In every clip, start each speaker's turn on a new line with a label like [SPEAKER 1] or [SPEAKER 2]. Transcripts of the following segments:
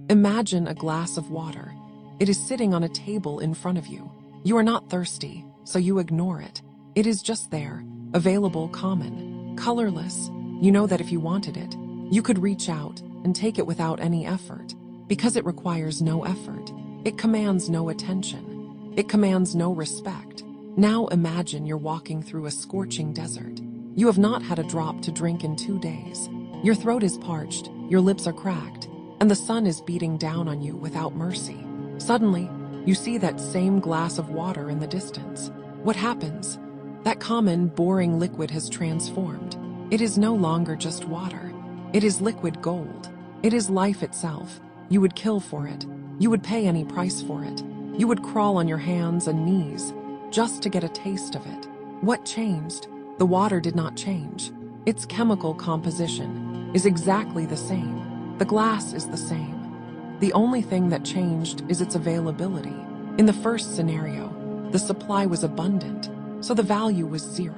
[SPEAKER 1] Imagine a glass of water. It is sitting on a table in front of you. You are not thirsty, so you ignore it. It is just there, available, common, colorless. You know that if you wanted it, you could reach out and take it without any effort, because it requires no effort. It commands no attention. It commands no respect. Now imagine you're walking through a scorching desert. You have not had a drop to drink in 2 days. Your throat is parched, your lips are cracked, and the sun is beating down on you without mercy. Suddenly, you see that same glass of water in the distance. What happens? That common, boring liquid has transformed. It is no longer just water. It is liquid gold. It is life itself. You would kill for it. You would pay any price for it. You would crawl on your hands and knees just to get a taste of it. What changed? The water did not change. Its chemical composition is exactly the same. The glass is the same. The only thing that changed is its availability. In the first scenario, the supply was abundant, so the value was 0.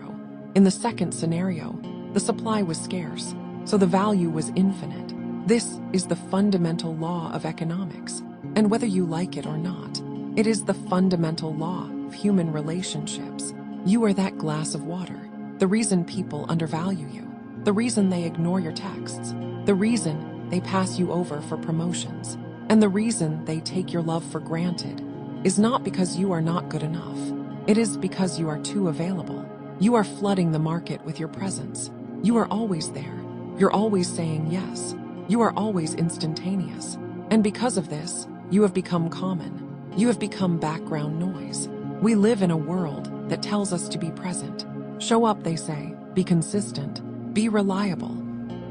[SPEAKER 1] In the second scenario, the supply was scarce, so the value was infinite. This is the fundamental law of economics, and whether you like it or not, it is the fundamental law of human relationships. You are that glass of water. The reason people undervalue you, the reason they ignore your texts, the reason they pass you over for promotions, and the reason they take your love for granted is not because you are not good enough. It is because you are too available. You are flooding the market with your presence. You are always there. You're always saying yes. You are always instantaneous. And because of this, you have become common. You have become background noise. We live in a world that tells us to be present. Show up, they say. Be consistent. Be reliable.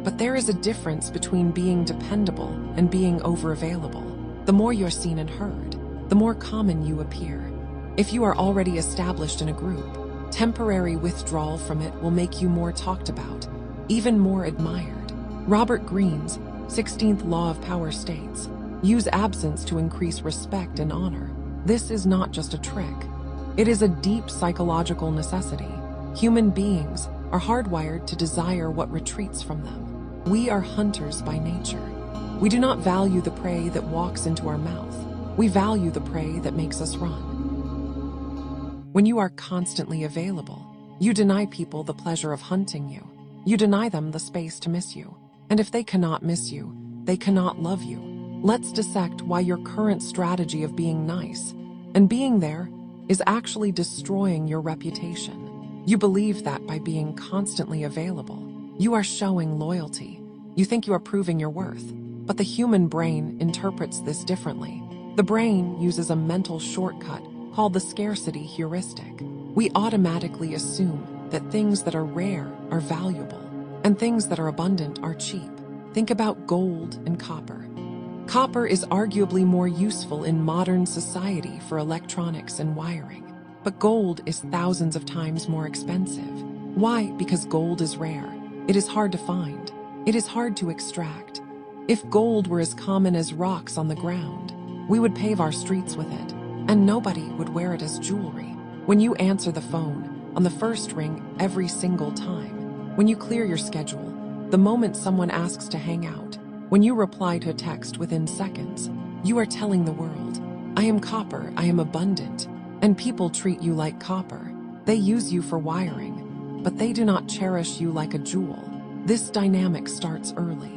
[SPEAKER 1] But there is a difference between being dependable and being overavailable. The more you're seen and heard, the more common you appear. If you are already established in a group, temporary withdrawal from it will make you more talked about, even more admired. Robert Greene's 16th Law of Power states, use absence to increase respect and honor. This is not just a trick. It is a deep psychological necessity. Human beings are hardwired to desire what retreats from them. We are hunters by nature. We do not value the prey that walks into our mouth. We value the prey that makes us run. When you are constantly available, you deny people the pleasure of hunting you. You deny them the space to miss you. And if they cannot miss you, they cannot love you. Let's dissect why your current strategy of being nice and being there is actually destroying your reputation. You believe that by being constantly available, you are showing loyalty. You think you are proving your worth. But the human brain interprets this differently. The brain uses a mental shortcut called the scarcity heuristic. We automatically assume that things that are rare are valuable, and things that are abundant are cheap. Think about gold and copper. Copper is arguably more useful in modern society for electronics and wiring, but gold is thousands of times more expensive. Why? Because gold is rare. It is hard to find. It is hard to extract. If gold were as common as rocks on the ground, we would pave our streets with it, and nobody would wear it as jewelry. When you answer the phone, on the first ring every single time, when you clear your schedule, the moment someone asks to hang out, when you reply to a text within seconds, you are telling the world, I am copper, I am abundant, and people treat you like copper. They use you for wiring, but they do not cherish you like a jewel. This dynamic starts early.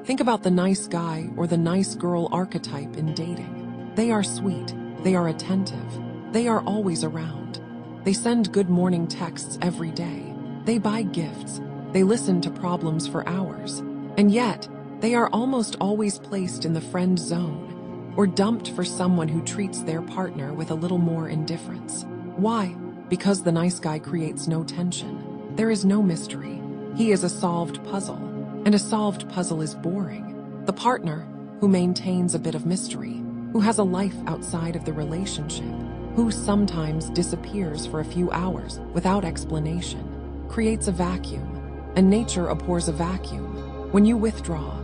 [SPEAKER 1] Think about the nice guy or the nice girl archetype in dating. They are sweet. They are attentive. They are always around. They send good morning texts every day. They buy gifts. They listen to problems for hours. And yet, they are almost always placed in the friend zone or dumped for someone who treats their partner with a little more indifference. Why? Because the nice guy creates no tension. There is no mystery. He is a solved puzzle, and a solved puzzle is boring. The partner, who maintains a bit of mystery, who has a life outside of the relationship, who sometimes disappears for a few hours without explanation, creates a vacuum, and nature abhors a vacuum. When you withdraw,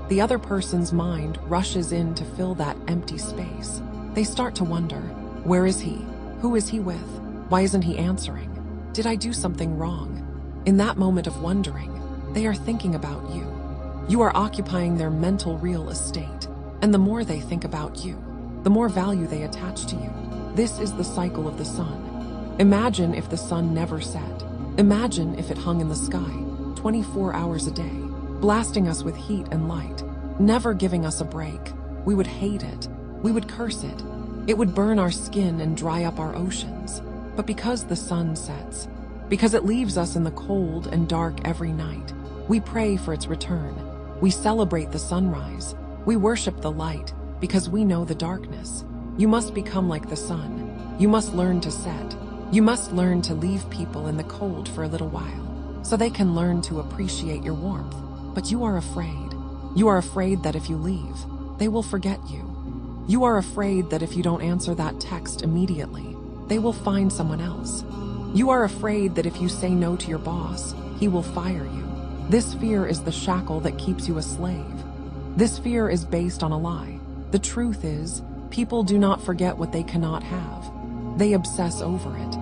[SPEAKER 1] the other person's mind rushes in to fill that empty space. They start to wonder, where is he? Who is he with? Why isn't he answering? Did I do something wrong? In that moment of wondering, they are thinking about you. You are occupying their mental real estate. And the more they think about you, the more value they attach to you. This is the cycle of the sun. Imagine if the sun never set. Imagine if it hung in the sky 24 hours a day, blasting us with heat and light, never giving us a break. We would hate it. We would curse it. It would burn our skin and dry up our oceans. But because the sun sets, because it leaves us in the cold and dark every night, we pray for its return. We celebrate the sunrise. We worship the light because we know the darkness. You must become like the sun. You must learn to set. You must learn to leave people in the cold for a little while so they can learn to appreciate your warmth. But you are afraid. You are afraid that if you leave, they will forget you. You are afraid that if you don't answer that text immediately, they will find someone else. You are afraid that if you say no to your boss, he will fire you. This fear is the shackle that keeps you a slave. This fear is based on a lie. The truth is, people do not forget what they cannot have. They obsess over it.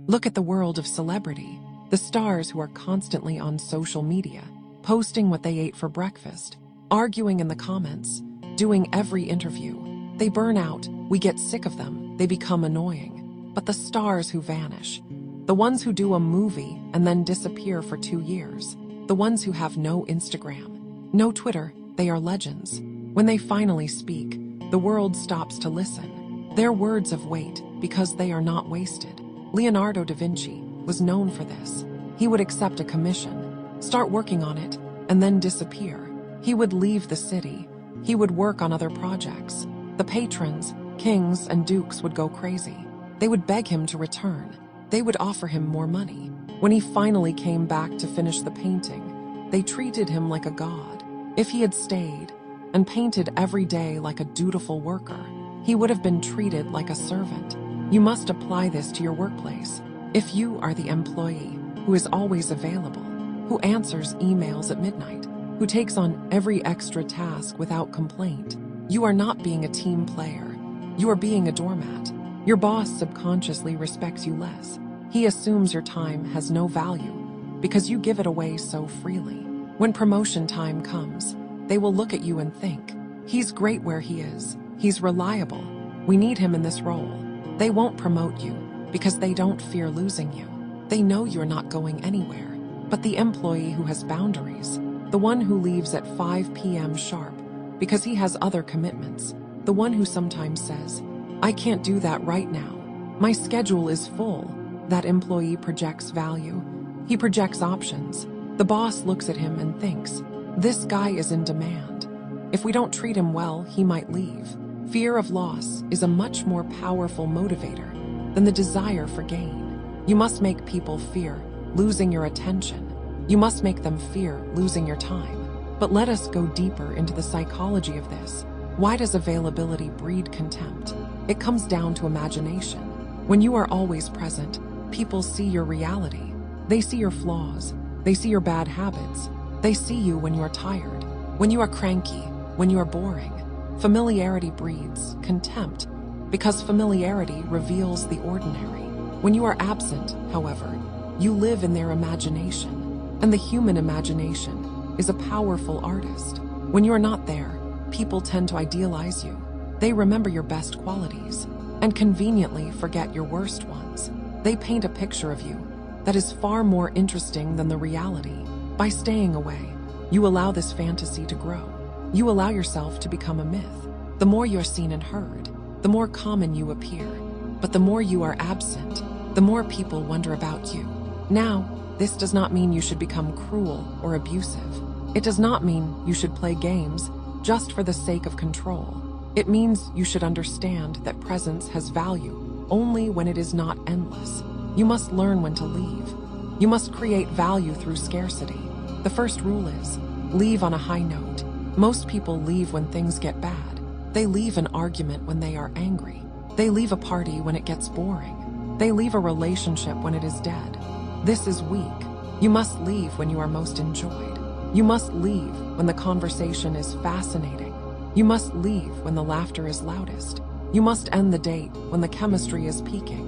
[SPEAKER 1] Look at the world of celebrity. The stars who are constantly on social media, posting what they ate for breakfast, arguing in the comments, doing every interview. They burn out. We get sick of them. They become annoying. But the stars who vanish, the ones who do a movie and then disappear for 2 years, the ones who have no Instagram, no Twitter, they are legends. When they finally speak, the world stops to listen. Their words have weight because they are not wasted. Leonardo da Vinci was known for this. He would accept a commission, start working on it, and then disappear. He would leave the city. He would work on other projects. The patrons, kings, and dukes would go crazy. They would beg him to return. They would offer him more money. When he finally came back to finish the painting, they treated him like a god. If he had stayed and painted every day like a dutiful worker, he would have been treated like a servant. You must apply this to your workplace. If you are the employee who is always available, who answers emails at midnight, who takes on every extra task without complaint, you are not being a team player. You are being a doormat. Your boss subconsciously respects you less. He assumes your time has no value because you give it away so freely. When promotion time comes, they will look at you and think, he's great where he is. He's reliable. We need him in this role. They won't promote you because they don't fear losing you. They know you're not going anywhere. But the employee who has boundaries, the one who leaves at 5 p.m. sharp because he has other commitments, the one who sometimes says, I can't do that right now. My schedule is full. That employee projects value. He projects options. The boss looks at him and thinks, this guy is in demand. If we don't treat him well, he might leave. Fear of loss is a much more powerful motivator than the desire for gain. You must make people fear losing your attention. You must make them fear losing your time. But let us go deeper into the psychology of this. Why does availability breed contempt? It comes down to imagination. When you are always present, people see your reality. They see your flaws. They see your bad habits. They see you when you are tired, when you are cranky, when you are boring. Familiarity breeds contempt because familiarity reveals the ordinary. When you are absent, however, you live in their imagination, and the human imagination is a powerful artist. When you are not there, people tend to idealize you. They remember your best qualities and conveniently forget your worst ones. They paint a picture of you that is far more interesting than the reality. By staying away, you allow this fantasy to grow. You allow yourself to become a myth. The more you're seen and heard, the more common you appear. But the more you are absent, the more people wonder about you. Now, this does not mean you should become cruel or abusive. It does not mean you should play games just for the sake of control. It means you should understand that presence has value only when it is not endless. You must learn when to leave. You must create value through scarcity. The first rule is, leave on a high note. Most people leave when things get bad. They leave an argument when they are angry. They leave a party when it gets boring. They leave a relationship when it is dead. This is weak. You must leave when you are most enjoyed. You must leave when the conversation is fascinating. You must leave when the laughter is loudest. You must end the date when the chemistry is peaking.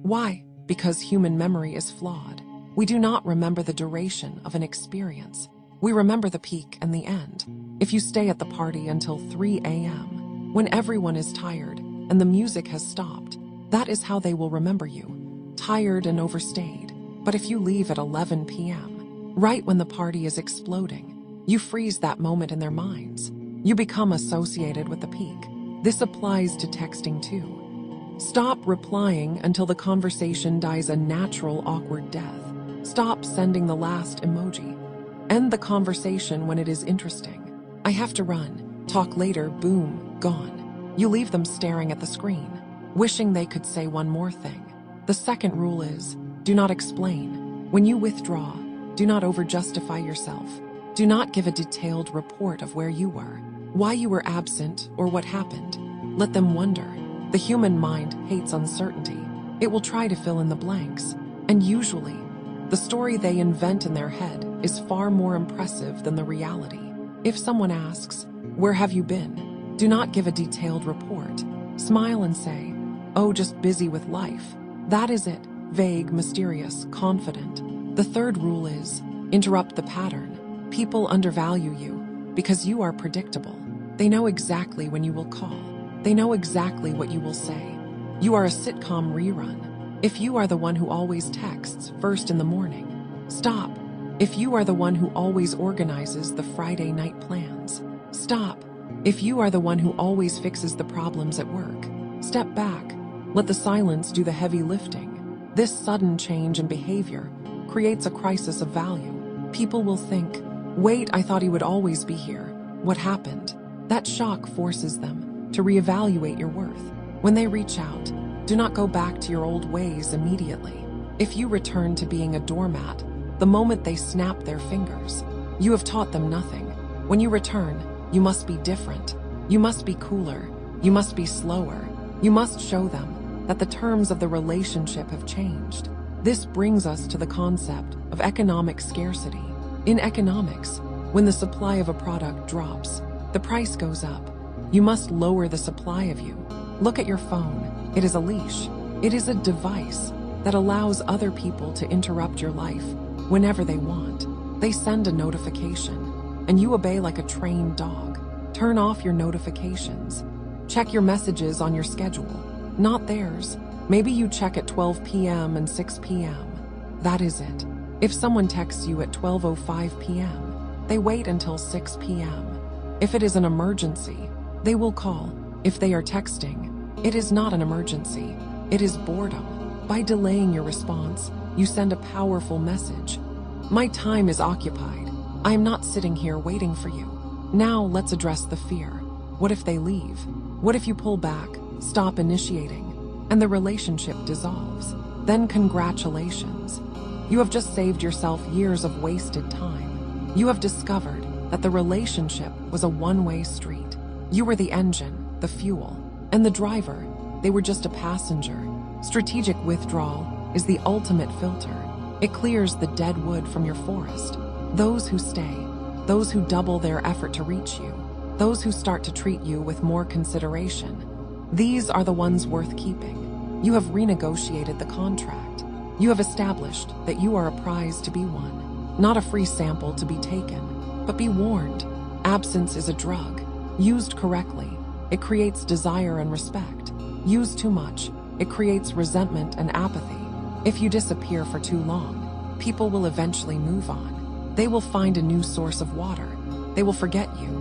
[SPEAKER 1] Why? Because human memory is flawed. We do not remember the duration of an experience. We remember the peak and the end. If you stay at the party until 3 a.m., when everyone is tired and the music has stopped, that is how they will remember you, tired and overstayed. But if you leave at 11 p.m., right when the party is exploding, you freeze that moment in their minds. You become associated with the peak. This applies to texting too. Stop replying until the conversation dies a natural, awkward death. Stop sending the last emoji. End the conversation when it is interesting. I have to run. Talk later. Boom. Gone. You leave them staring at the screen, wishing they could say one more thing. The second rule is, do not explain. When you withdraw, do not over-justify yourself. Do not give a detailed report of where you were, why you were absent, or what happened. Let them wonder. The human mind hates uncertainty. It will try to fill in the blanks, and usually, the story they invent in their head is far more impressive than the reality. If someone asks, "Where have you been?" do not give a detailed report. Smile and say, "Oh, just busy with life." That is it. Vague, mysterious, confident. The third rule is, interrupt the pattern. People undervalue you because you are predictable. They know exactly when you will call. They know exactly what you will say. You are a sitcom rerun. If you are the one who always texts first in the morning, stop. If you are the one who always organizes the Friday night plans, stop. If you are the one who always fixes the problems at work, step back. Let the silence do the heavy lifting. This sudden change in behavior creates a crisis of value. People will think, "Wait, I thought he would always be here. What happened?" That shock forces them to reevaluate your worth. When they reach out, do not go back to your old ways immediately. If you return to being a doormat, the moment they snap their fingers, you have taught them nothing. When you return, you must be different. You must be cooler. You must be slower. You must show them that the terms of the relationship have changed. This brings us to the concept of economic scarcity. In economics, when the supply of a product drops, the price goes up. You must lower the supply of you. Look at your phone. It is a leash. It is a device that allows other people to interrupt your life whenever they want. They send a notification, and you obey like a trained dog. Turn off your notifications. Check your messages on your schedule, not theirs. Maybe you check at 12 p.m. and 6 p.m. That is it. If someone texts you at 12:05 p.m., they wait until 6 p.m. If it is an emergency, they will call. If they are texting, it is not an emergency. It is boredom. By delaying your response, you send a powerful message. My time is occupied. I am not sitting here waiting for you. Now let's address the fear. What if they leave? What if you pull back, stop initiating, and the relationship dissolves? Then congratulations. You have just saved yourself years of wasted time. You have discovered that the relationship was a one-way street. You were the engine, the fuel, and the driver. They were just a passenger. Strategic withdrawal is the ultimate filter. It clears the dead wood from your forest. Those who stay, those who double their effort to reach you, those who start to treat you with more consideration, these are the ones worth keeping. You have renegotiated the contract. You have established that you are a prize to be won, not a free sample to be taken. But be warned, absence is a drug. Used correctly, it creates desire and respect. Used too much, it creates resentment and apathy. If you disappear for too long, people will eventually move on. They will find a new source of water. They will forget you.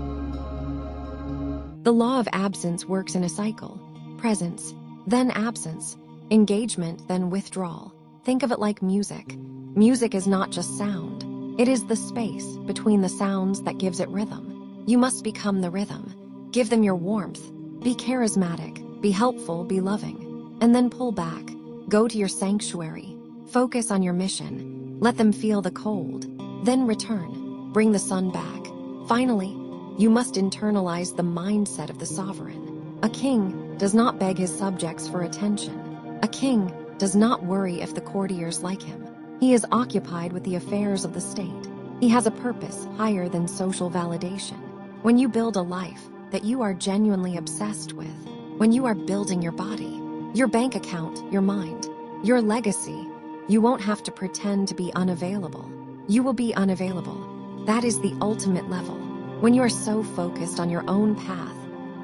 [SPEAKER 2] The law of absence works in a cycle. Presence, then absence. Engagement, then withdrawal. Think of it like music. Music is not just sound. It is the space between the sounds that gives it rhythm. You must become the rhythm. Give them your warmth. Be charismatic. Be helpful. Be loving. And then pull back. Go to your sanctuary. Focus on your mission. Let them feel the cold. Then return. Bring the sun back. Finally, you must internalize the mindset of the sovereign. A king does not beg his subjects for attention. A king does not worry if the courtiers like him. He is occupied with the affairs of the state. He has a purpose higher than social validation. When you build a life that you are genuinely obsessed with, when you are building your body, your bank account, your mind, your legacy, you won't have to pretend to be unavailable. You will be unavailable. That is the ultimate level. When you are so focused on your own path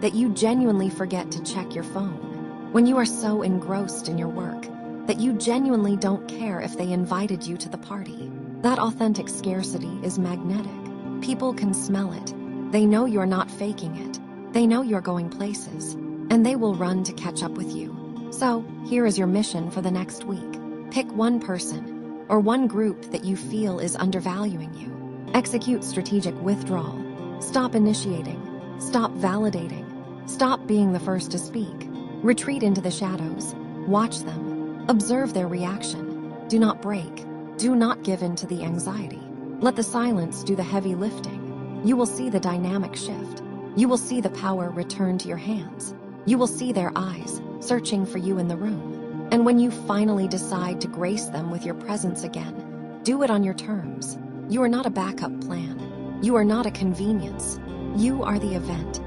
[SPEAKER 2] that you genuinely forget to check your phone. When you are so engrossed in your work that you genuinely don't care if they invited you to the party. That authentic scarcity is magnetic. People can smell it. They know you're not faking it. They know you're going places, and they will run to catch up with you. So, here is your mission for the next week. Pick one person or one group that you feel is undervaluing you. Execute strategic withdrawal. Stop initiating. Stop validating. Stop being the first to speak. Retreat into the shadows. Watch them. Observe their reaction. Do not break. Do not give in to the anxiety. Let the silence do the heavy lifting. You will see the dynamic shift. You will see the power return to your hands. You will see their eyes searching for you in the room. And when you finally decide to grace them with your presence again, do it on your terms. You are not a backup plan. You are not a convenience. You are the event.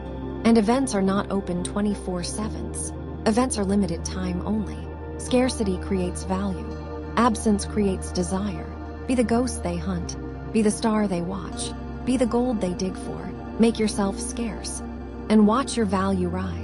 [SPEAKER 2] And events are not open 24/7. Events are limited time only. Scarcity creates value. Absence creates desire. Be the ghost they hunt. Be the star they watch. Be the gold they dig for. Make yourself scarce. And watch your value rise.